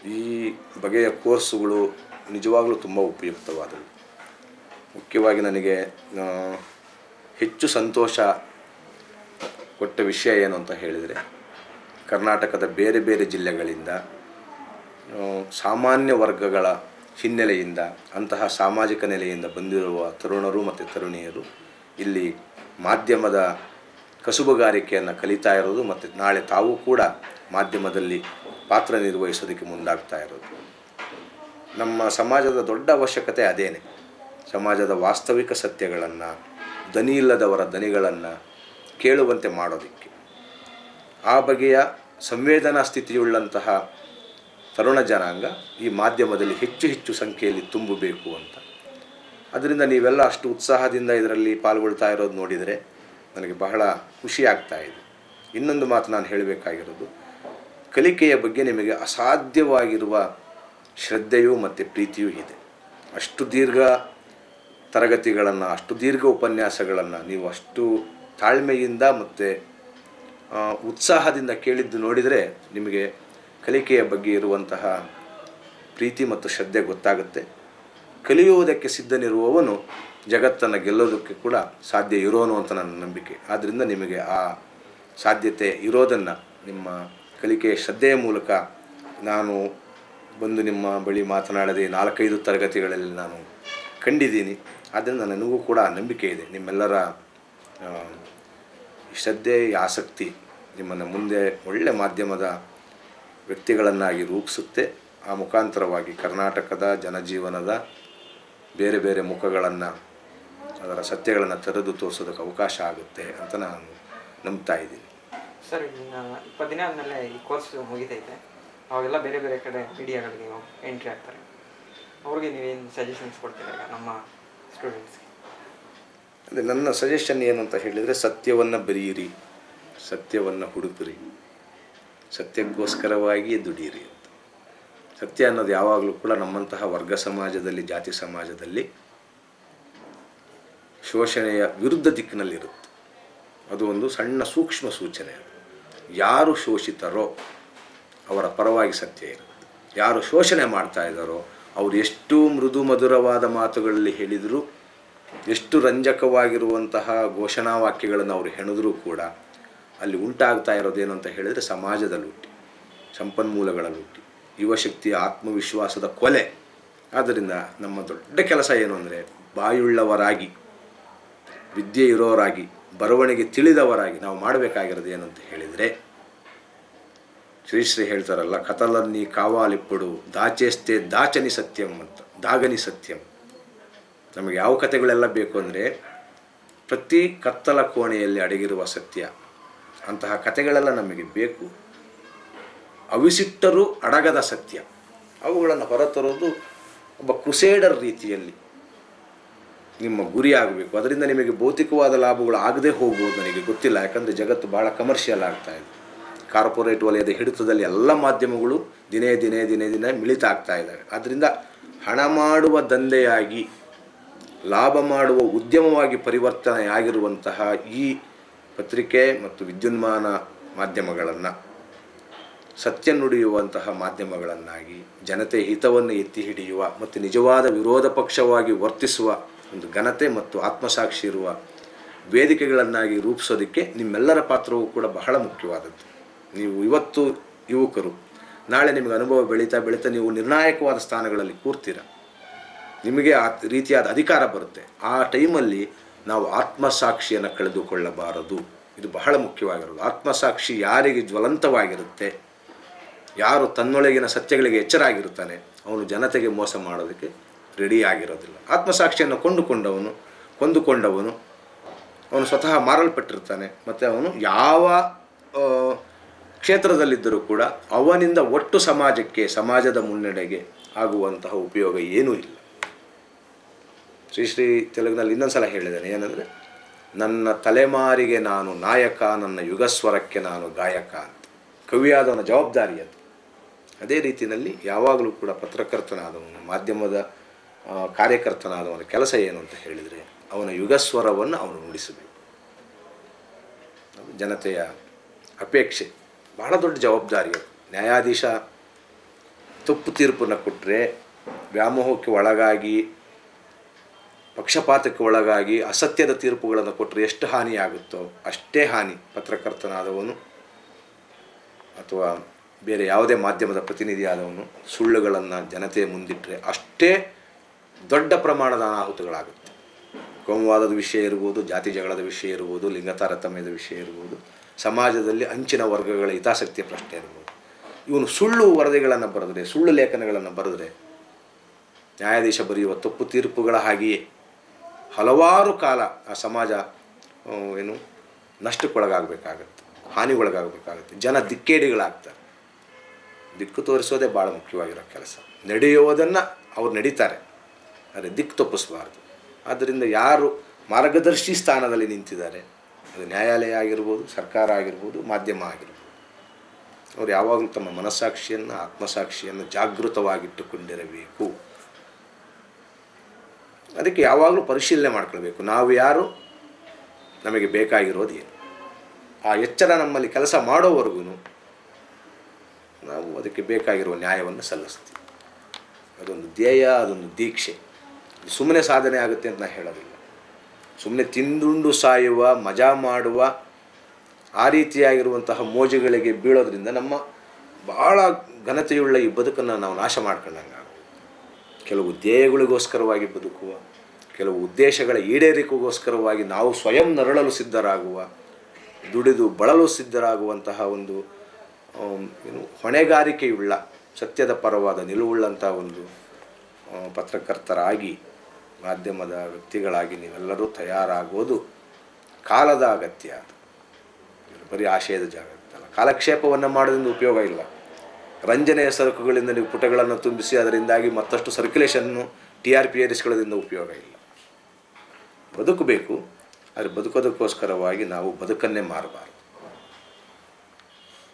ಈ ಬಗೆಯ ಕೋರ್ಸುಗಳು ನಿಜವಾಗಲೂ ತುಂಬ ಉಪಯುಕ್ತವಾದವು. ಮುಖ್ಯವಾಗಿ ನನಗೆ ಹೆಚ್ಚು ಸಂತೋಷ ಕೊಟ್ಟ ವಿಷಯ ಏನು ಅಂತ ಹೇಳಿದರೆ, ಕರ್ನಾಟಕದ ಬೇರೆ ಬೇರೆ ಜಿಲ್ಲೆಗಳಿಂದ ಸಾಮಾನ್ಯ ವರ್ಗಗಳ ಹಿನ್ನೆಲೆಯಿಂದ, ಅಂತಹ ಸಾಮಾಜಿಕ ನೆಲೆಯಿಂದ ಬಂದಿರುವ ತರುಣರು ಮತ್ತು ತರುಣಿಯರು ಇಲ್ಲಿ ಮಾಧ್ಯಮದ ಕಸುಬುಗಾರಿಕೆಯನ್ನು ಕಲಿತಾ ಇರೋದು ಮತ್ತು ನಾಳೆ ತಾವು ಕೂಡ ಮಾಧ್ಯಮದಲ್ಲಿ ಪಾತ್ರ ನಿರ್ವಹಿಸೋದಕ್ಕೆ ಮುಂದಾಗ್ತಾ ಇರೋದು. ನಮ್ಮ ಸಮಾಜದ ದೊಡ್ಡ ಅವಶ್ಯಕತೆ ಅದೇನೆ. ಸಮಾಜದ ವಾಸ್ತವಿಕ ಸತ್ಯಗಳನ್ನು, ದನಿ ಇಲ್ಲದವರ ದನಿಗಳನ್ನು ಕೇಳುವಂತೆ ಮಾಡೋದಕ್ಕೆ. ಆ ಬಗೆಯ ಸಂವೇದನಾ ಸ್ಥಿತಿಯುಳ್ಳಂತಹ ತರುಣ ಜನಾಂಗ ಈ ಮಾಧ್ಯಮದಲ್ಲಿ ಹೆಚ್ಚು ಹೆಚ್ಚು ಸಂಖ್ಯೆಯಲ್ಲಿ ತುಂಬಬೇಕು ಅಂತ. ಅದರಿಂದ ನೀವೆಲ್ಲ ಅಷ್ಟು ಉತ್ಸಾಹದಿಂದ ಇದರಲ್ಲಿ ಪಾಲ್ಗೊಳ್ತಾ ಇರೋದು ನೋಡಿದರೆ ನನಗೆ ಬಹಳ ಖುಷಿ ಆಗ್ತಾ ಇದೆ. ಇನ್ನೊಂದು ಮಾತು ನಾನು ಹೇಳಬೇಕಾಗಿರೋದು, ಕಲಿಕೆಯ ಬಗ್ಗೆ ನಿಮಗೆ ಅಸಾಧ್ಯವಾಗಿರುವ ಶ್ರದ್ಧೆಯೂ ಮತ್ತು ಪ್ರೀತಿಯೂ ಇದೆ. ಅಷ್ಟು ದೀರ್ಘ ತರಗತಿಗಳನ್ನು, ಅಷ್ಟು ದೀರ್ಘ ಉಪನ್ಯಾಸಗಳನ್ನು ನೀವು ಅಷ್ಟು ತಾಳ್ಮೆಯಿಂದ ಮತ್ತು ಉತ್ಸಾಹದಿಂದ ಕೇಳಿದ್ದು ನೋಡಿದರೆ ನಿಮಗೆ ಕಲಿಕೆಯ ಬಗ್ಗೆ ಇರುವಂತಹ ಪ್ರೀತಿ ಮತ್ತು ಶ್ರದ್ಧೆ ಗೊತ್ತಾಗುತ್ತೆ. ಕಲಿಯುವುದಕ್ಕೆ ಸಿದ್ಧನಿರುವವನು ಜಗತ್ತನ್ನು ಗೆಲ್ಲೋದಕ್ಕೆ ಕೂಡ ಸಾಧ್ಯ ಇರೋನು ಅಂತ ನನ್ನ ನಂಬಿಕೆ. ಆದ್ದರಿಂದ ನಿಮಗೆ ಆ ಸಾಧ್ಯತೆ ಇರೋದನ್ನು ನಿಮ್ಮ ಕಲಿಕೆಯ ಶ್ರದ್ಧೆಯ ಮೂಲಕ ನಾನು ಬಂದು ನಿಮ್ಮ ಬಳಿ ಮಾತನಾಡದೆ 4-5 ತರಗತಿಗಳಲ್ಲಿ ನಾನು ಕಂಡಿದ್ದೀನಿ. ಆದ್ದರಿಂದ ನನಗೂ ಕೂಡ ನಂಬಿಕೆ ಇದೆ. ನಿಮ್ಮೆಲ್ಲರ ಶ್ರದ್ಧೆ, ಆಸಕ್ತಿ ನಿಮ್ಮನ್ನು ಮುಂದೆ ಒಳ್ಳೆಯ ಮಾಧ್ಯಮದ ವ್ಯಕ್ತಿಗಳನ್ನಾಗಿ ರೂಪಿಸುತ್ತೆ. ಆ ಮುಖಾಂತರವಾಗಿ ಕರ್ನಾಟಕದ ಜನಜೀವನದ ಬೇರೆ ಬೇರೆ ಮುಖಗಳನ್ನು, ಅದರ ಸತ್ಯಗಳನ್ನು ತೆರೆದು ತೋರಿಸೋದಕ್ಕೆ ಅವಕಾಶ ಆಗುತ್ತೆ ಅಂತ ನಾನು ನಂಬ್ತಾ ಇದ್ದೀನಿ. ಸರ್, 20 ದಿನ ಆದಮೇಲೆ ಈ ಕೋರ್ಸ್ ಮುಗಿತೈತೆ. ಅವಾಗೆಲ್ಲ ಬೇರೆ ಬೇರೆ ಕಡೆ ಮೀಡಿಯಾಗಳಿಗೆ ಎಂಟ್ರಿ ಆಗ್ತಾರೆ. ಅವ್ರಿಗೆ ನೀವೇನು ಸಜೆಷನ್ಸ್ ಕೊಡ್ತೀರಾ ನಮ್ಮ ಸ್ಟೂಡೆಂಟ್ಸ್ಗೆ? ಅದೇ ನನ್ನ ಸಜೆಷನ್ ಏನು ಅಂತ ಹೇಳಿದರೆ, ಸತ್ಯವನ್ನು ಬರೆಯಿರಿ, ಸತ್ಯವನ್ನು ಹುಡುಕಿರಿ, ಸತ್ಯಕ್ಕೋಸ್ಕರವಾಗಿ ದುಡಿಯಿರಿ ಅಂತ. ಸತ್ಯ ಅನ್ನೋದು ಯಾವಾಗಲೂ ಕೂಡ ನಮ್ಮಂತಹ ವರ್ಗ ಸಮಾಜದಲ್ಲಿ, ಜಾತಿ ಸಮಾಜದಲ್ಲಿ ಶೋಷಣೆಯ ವಿರುದ್ಧ ದಿಕ್ಕಿನಲ್ಲಿರುತ್ತೆ. ಅದು ಒಂದು ಸಣ್ಣ ಸೂಕ್ಷ್ಮ ಸೂಚನೆ. ಯಾರು ಶೋಷಿತರೋ ಅವರ ಪರವಾಗಿ ಸತ್ಯ ಇರುತ್ತೆ. ಯಾರು ಶೋಷಣೆ ಮಾಡ್ತಾ ಇದ್ದಾರೋ ಅವರು ಎಷ್ಟು ಮೃದು ಮಧುರವಾದ ಮಾತುಗಳಲ್ಲಿ ಹೇಳಿದರೂ, ಎಷ್ಟು ರಂಜಕವಾಗಿರುವಂತಹ ಘೋಷಣಾ ವಾಕ್ಯಗಳನ್ನು ಅವರು ಹೆಣೆದರೂ ಕೂಡ ಅಲ್ಲಿ ಉಂಟಾಗ್ತಾ ಇರೋದೇನು ಅಂತ ಹೇಳಿದರೆ ಸಮಾಜದ ಲೂಟಿ, ಸಂಪನ್ಮೂಲಗಳ ಲೂಟಿ, ಯುವಶಕ್ತಿಯ ಆತ್ಮವಿಶ್ವಾಸದ ಕೊಲೆ. ಆದ್ದರಿಂದ ನಮ್ಮ ದೊಡ್ಡ ಕೆಲಸ ಏನು ಅಂದರೆ, ಬಾಯುಳ್ಳವರಾಗಿ, ವಿದ್ಯೆ ಇರೋರಾಗಿ, ಬರವಣಿಗೆ ತಿಳಿದವರಾಗಿ ನಾವು ಮಾಡಬೇಕಾಗಿರೋದು ಏನಂತ ಹೇಳಿದರೆ, ಶ್ರೀ ಹೇಳ್ತಾರಲ್ಲ, ಕತಲನ್ನಿ ಕಾವಾಲಿಪ್ಪಡು ದಾಚೇಸ್ತೆ ದಾಚನಿ ಸತ್ಯಂ ಅಂತ, ದಾಗನಿ ಸತ್ಯಂ. ನಮಗೆ ಯಾವ ಕಥೆಗಳೆಲ್ಲ ಬೇಕು ಅಂದರೆ, ಪ್ರತಿ ಕತ್ತಲ ಕೋಣೆಯಲ್ಲಿ ಅಡಗಿರುವ ಸತ್ಯ, ಅಂತಹ ಕಥೆಗಳೆಲ್ಲ ನಮಗೆ ಬೇಕು. ಅವಿಸಿಟ್ಟರೂ ಅಡಗದ ಸತ್ಯ, ಅವುಗಳನ್ನು ಹೊರತರೋದು ಒಬ್ಬ ಕ್ರುಸೇಡರ್ ರೀತಿಯಲ್ಲಿ ನಿಮ್ಮ ಗುರಿ ಆಗಬೇಕು. ಅದರಿಂದ ನಿಮಗೆ ಭೌತಿಕವಾದ ಲಾಭಗಳು ಆಗದೆ ಹೋಗ್ಬೋದು, ನನಗೆ ಗೊತ್ತಿಲ್ಲ. ಯಾಕಂದರೆ ಜಗತ್ತು ಭಾಳ ಕಮರ್ಷಿಯಲ್ ಆಗ್ತಾ ಇದೆ. ಕಾರ್ಪೊರೇಟ್ ವಲಯದ ಹಿಡಿತದಲ್ಲಿ ಎಲ್ಲ ಮಾಧ್ಯಮಗಳು ದಿನೇ ದಿನೇ ದಿನೇ ದಿನೇ ಮಿಳಿತ ಆಗ್ತಾ ಇದ್ದಾವೆ. ಆದ್ದರಿಂದ ಹಣ ಮಾಡುವ ದಂಧೆಯಾಗಿ, ಲಾಭ ಮಾಡುವ ಉದ್ಯಮವಾಗಿ ಪರಿವರ್ತನೆ ಆಗಿರುವಂತಹ ಈ ಪತ್ರಿಕೆ ಮತ್ತು ವಿದ್ಯುನ್ಮಾನ ಮಾಧ್ಯಮಗಳನ್ನು ಸತ್ಯ ನುಡಿಯುವಂತಹ ಮಾಧ್ಯಮಗಳನ್ನಾಗಿ, ಜನತೆ ಹಿತವನ್ನು ಎತ್ತಿ ಹಿಡಿಯುವ ಮತ್ತು ನಿಜವಾದ ವಿರೋಧ ಪಕ್ಷವಾಗಿ ವರ್ತಿಸುವ ಒಂದು ಘನತೆ ಮತ್ತು ಆತ್ಮಸಾಕ್ಷಿ ಇರುವ ವೇದಿಕೆಗಳನ್ನಾಗಿ ರೂಪಿಸೋದಕ್ಕೆ ನಿಮ್ಮೆಲ್ಲರ ಪಾತ್ರವೂ ಕೂಡ ಬಹಳ ಮುಖ್ಯವಾದದ್ದು. ನೀವು ಇವತ್ತು ಯುವಕರು, ನಾಳೆ ನಿಮಗೆ ಅನುಭವ ಬೆಳೀತಾ ಬೆಳೀತಾ ನೀವು ನಿರ್ಣಾಯಕವಾದ ಸ್ಥಾನಗಳಲ್ಲಿ ಕೂರ್ತೀರ, ನಿಮಗೆ ಆ ರೀತಿಯಾದ ಅಧಿಕಾರ ಬರುತ್ತೆ. ಆ ಟೈಮಲ್ಲಿ ನಾವು ಆತ್ಮಸಾಕ್ಷಿಯನ್ನು ಕಳೆದುಕೊಳ್ಳಬಾರದು. ಇದು ಬಹಳ ಮುಖ್ಯವಾಗಿರೋದು. ಆತ್ಮಸಾಕ್ಷಿ ಯಾರಿಗೆ ಜ್ವಲಂತವಾಗಿರುತ್ತೆ, ಯಾರು ತನ್ನೊಳಗಿನ ಸತ್ಯಗಳಿಗೆ ಎಚ್ಚರಾಗಿರ್ತಾನೆ, ಅವನು ಜನತೆಗೆ ಮೋಸ ಮಾಡೋದಕ್ಕೆ ರೆಡಿ ಆಗಿರೋದಿಲ್ಲ. ಆತ್ಮಸಾಕ್ಷಿಯನ್ನು ಕೊಂದುಕೊಂಡವನು ಅವನು ಸ್ವತಃ ಮಾರಲ್ಪಟ್ಟಿರ್ತಾನೆ. ಮತ್ತು ಅವನು ಯಾವ ಕ್ಷೇತ್ರದಲ್ಲಿದ್ದರೂ ಕೂಡ ಅವನಿಂದ ಒಟ್ಟು ಸಮಾಜಕ್ಕೆ, ಸಮಾಜದ ಮುನ್ನಡೆಗೆ ಆಗುವಂತಹ ಉಪಯೋಗ ಏನೂ ಇಲ್ಲ. ಶ್ರೀ ತೆಲುಗಿನಲ್ಲಿ ಇನ್ನೊಂದು ಸಲ ಹೇಳಿದ್ದಾನೆ, ಏನಂದರೆ, ನನ್ನ ತಲೆಮಾರಿಗೆ ನಾನು ನಾಯಕ, ನನ್ನ ಯುಗಸ್ವರಕ್ಕೆ ನಾನು ಗಾಯಕ ಅಂತ. ಕವಿಯಾದವನ ಜವಾಬ್ದಾರಿ ಅದು. ಅದೇ ರೀತಿಯಲ್ಲಿ ಯಾವಾಗಲೂ ಕೂಡ ಪತ್ರಕರ್ತನಾದವನು, ಮಾಧ್ಯಮದ ಕಾರ್ಯಕರ್ತನಾದವನ ಕೆಲಸ ಏನು ಅಂತ ಹೇಳಿದರೆ, ಅವನ ಯುಗಸ್ವರವನ್ನು ಅವನು ನುಡಿಸಬೇಕು. ಜನತೆಯ ಅಪೇಕ್ಷೆ ಬಹಳ ದೊಡ್ಡ ಜವಾಬ್ದಾರಿ ಅದು. ನ್ಯಾಯಾಧೀಶ ತಪ್ಪು ತೀರ್ಪನ್ನು ಕೊಟ್ಟರೆ, ವ್ಯಾಮೋಹಕ್ಕೆ ಒಳಗಾಗಿ, ಪಕ್ಷಪಾತಕ್ಕೆ ಒಳಗಾಗಿ ಅಸತ್ಯದ ತೀರ್ಪುಗಳನ್ನು ಕೊಟ್ಟರೆ ಎಷ್ಟು ಹಾನಿಯಾಗುತ್ತೋ ಅಷ್ಟೇ ಹಾನಿ ಪತ್ರಕರ್ತನಾದವನು ಅಥವಾ ಬೇರೆ ಯಾವುದೇ ಮಾಧ್ಯಮದ ಪ್ರತಿನಿಧಿಯಾದವನು ಸುಳ್ಳುಗಳನ್ನು ಜನತೆಯ ಮುಂದಿಟ್ಟರೆ ಅಷ್ಟೇ ದೊಡ್ಡ ಪ್ರಮಾಣದ ಅನಾಹುತಗಳಾಗುತ್ತೆ. ಕೋಮುವಾದದ ವಿಷಯ ಇರ್ಬೋದು, ಜಾತಿ ಜಗಳದ ವಿಷಯ ಇರ್ಬೋದು, ಲಿಂಗ ತಾರತಮ್ಯದ ವಿಷಯ ಇರ್ಬೋದು, ಸಮಾಜದಲ್ಲಿ ಅಂಚಿನ ವರ್ಗಗಳ ಹಿತಾಸಕ್ತಿಯ ಪ್ರಶ್ನೆ ಇರ್ಬೋದು. ಇವನು ಸುಳ್ಳು ವರದಿಗಳನ್ನು ಬರೆದರೆ, ಸುಳ್ಳು ಲೇಖನಗಳನ್ನು ಬರೆದರೆ ನ್ಯಾಯಾಧೀಶ ಬರೆಯುವ ತಪ್ಪು ತೀರ್ಪುಗಳ ಹಾಗೆಯೇ ಹಲವಾರು ಕಾಲ ಆ ಸಮಾಜ ನಷ್ಟಕ್ಕೊಳಗಾಗಬೇಕಾಗತ್ತೆ, ಹಾನಿಗೊಳಗಾಗಬೇಕಾಗತ್ತೆ. ಜನ ದಿಕ್ಕೇಡಿಗಳಾಗ್ತಾರೆ. ದಿಕ್ಕು ತೋರಿಸೋದೇ ಭಾಳ ಮುಖ್ಯವಾಗಿರೋ ಕೆಲಸ. ನಡೆಯುವುದನ್ನು ಅವ್ರು ನಡೀತಾರೆ, ಆದರೆ ದಿಕ್ಕು ತಪ್ಪಿಸಬಾರ್ದು. ಆದ್ದರಿಂದ ಯಾರು ಮಾರ್ಗದರ್ಶಿ ಸ್ಥಾನದಲ್ಲಿ ನಿಂತಿದ್ದಾರೆ, ಅದು ನ್ಯಾಯಾಲಯ ಆಗಿರ್ಬೋದು, ಸರ್ಕಾರ ಆಗಿರ್ಬೋದು, ಮಾಧ್ಯಮ ಆಗಿರ್ಬೋದು, ಅವರು ಯಾವಾಗಲೂ ತಮ್ಮ ಮನಸ್ಸಾಕ್ಷಿಯನ್ನು, ಆತ್ಮಸಾಕ್ಷಿಯನ್ನು ಜಾಗೃತವಾಗಿಟ್ಟುಕೊಂಡಿರಬೇಕು. ಅದಕ್ಕೆ ಯಾವಾಗಲೂ ಪರಿಶೀಲನೆ ಮಾಡ್ಕೊಳ್ಬೇಕು. ನಾವು ಯಾರು, ನಮಗೆ ಬೇಕಾಗಿರೋದು ಏನು. ಆ ಎಚ್ಚರ ನಮ್ಮಲ್ಲಿ ಕೆಲಸ ಮಾಡೋವರೆಗೂ ನಾವು ಅದಕ್ಕೆ ಬೇಕಾಗಿರುವ ನ್ಯಾಯವನ್ನು ಸಲ್ಲಿಸ್ತೀವಿ. ಅದೊಂದು ಧ್ಯೇಯ, ಅದೊಂದು ದೀಕ್ಷೆ. ಸುಮ್ಮನೆ ಸಾಧನೆ ಆಗುತ್ತೆ ಅಂತ ನಾನು ಹೇಳೋದಿಲ್ಲ. ಸುಮ್ಮನೆ ತಿಂದುಂಡು ಸಾಯುವ, ಮಜಾ ಮಾಡುವ, ಆ ರೀತಿಯಾಗಿರುವಂತಹ ಮೋಜುಗಳಿಗೆ ಬೀಳೋದ್ರಿಂದ ನಮ್ಮ ಭಾಳ ಘನತೆಯುಳ್ಳ ಈ ಬದುಕನ್ನು ನಾವು ನಾಶ ಮಾಡ್ಕೊಂಡಂಗೆ. ಕೆಲವು ಧ್ಯೇಯಗಳಿಗೋಸ್ಕರವಾಗಿ ಬದುಕುವ, ಕೆಲವು ಉದ್ದೇಶಗಳ ಈಡೇರಿಕೆಗೋಸ್ಕರವಾಗಿ ನಾವು ಸ್ವಯಂ ನರಳಲು ಸಿದ್ಧರಾಗುವ, ದುಡಿದು ಬಳಲು ಸಿದ್ಧರಾಗುವಂತಹ ಒಂದು ಹೊಣೆಗಾರಿಕೆಯುಳ್ಳ, ಸತ್ಯದ ಪರವಾದ ನಿಲುವುಳ್ಳಂಥ ಒಂದು ಪತ್ರಕರ್ತರಾಗಿ, ಮಾಧ್ಯಮದ ವ್ಯಕ್ತಿಗಳಾಗಿ ನೀವೆಲ್ಲರೂ ತಯಾರಾಗೋದು ಕಾಲದ ಅಗತ್ಯ. ಅದು ಬರೀ ಆಶಯದ ಜಾಗ ಅಲ್ಲ. ಕಾಲಕ್ಷೇಪವನ್ನು ಮಾಡೋದ್ರಿಂದ ಉಪಯೋಗ ಇಲ್ಲ. ರಂಜನೆಯ ಸರಕುಗಳಿಂದ ನೀವು ಪುಟಗಳನ್ನು ತುಂಬಿಸಿ ಅದರಿಂದಾಗಿ ಮತ್ತಷ್ಟು ಸರ್ಕ್ಯುಲೇಷನ್ನು TRP ಏರಿಸ್ಕೊಳ್ಳೋದ್ರಿಂದ ಉಪಯೋಗ ಇಲ್ಲ. ಬದುಕಬೇಕು, ಆದರೆ ಬದುಕೋದಕ್ಕೋಸ್ಕರವಾಗಿ ನಾವು ಬದುಕನ್ನೇ ಮಾರಬಾರ್ದು.